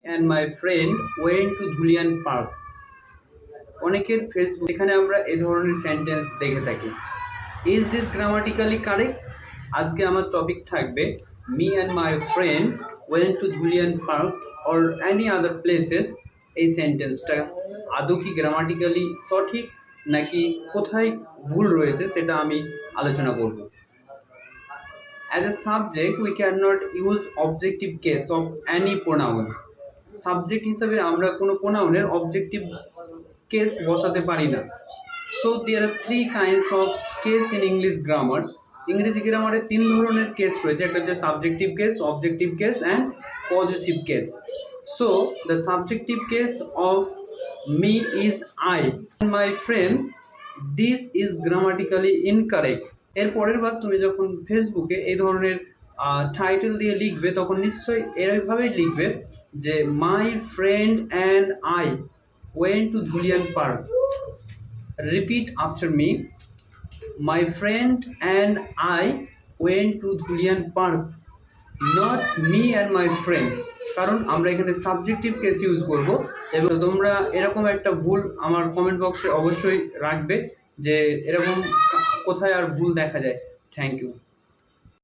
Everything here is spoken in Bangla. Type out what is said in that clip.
and my friend went to Dhulian park. অনেকের ফেসবুক এখানে আমরা এই ধরনের সেন্টেন্স দেখে থাকি। Is this grammatically correct? আজকে আমার টপিক থাকবে me and my friend went to Dhulian park or any other places. এই সেন্টেন্সটা আদৌ কি গ্রামাটিক্যালি সঠিক নাকি কোথায় ভুল রয়েছে সেটা আমি আলোচনা করব। As a subject, we cannot use objective case of any pronoun. Subject হিসাবে আমরা কোনো প্রোনাউনের অবজেক্টিভ কেস বসাতে পারি না। So there are three kinds of case in English grammar. ইংরেজি গ্রামারে তিন ধরনের কেস রয়েছে, একটা হচ্ছে subjective case, objective case and positive case. So the subjective case of me is I, my friend this is grammatically incorrect. এর পরের বার তুমি যখন ফেসবুকে এই ধরনের টাইটেল দিয়ে লিখবে তখন নিশ্চয়ই এরভাবেই লিখবে যে my friend and I went to Dhulian park. Repeat after me, my friend and I went to Dhulian park, not me and my friend. কারণ আমরা এখানে সাবজেক্টিভ কেস ইউজ করব। এবং তোমরা এরকম একটা ভুল আমার কমেন্ট বক্সে অবশ্যই রাখবে যে এরকম কোথায় আর ভুল দেখা যায়। Thank you.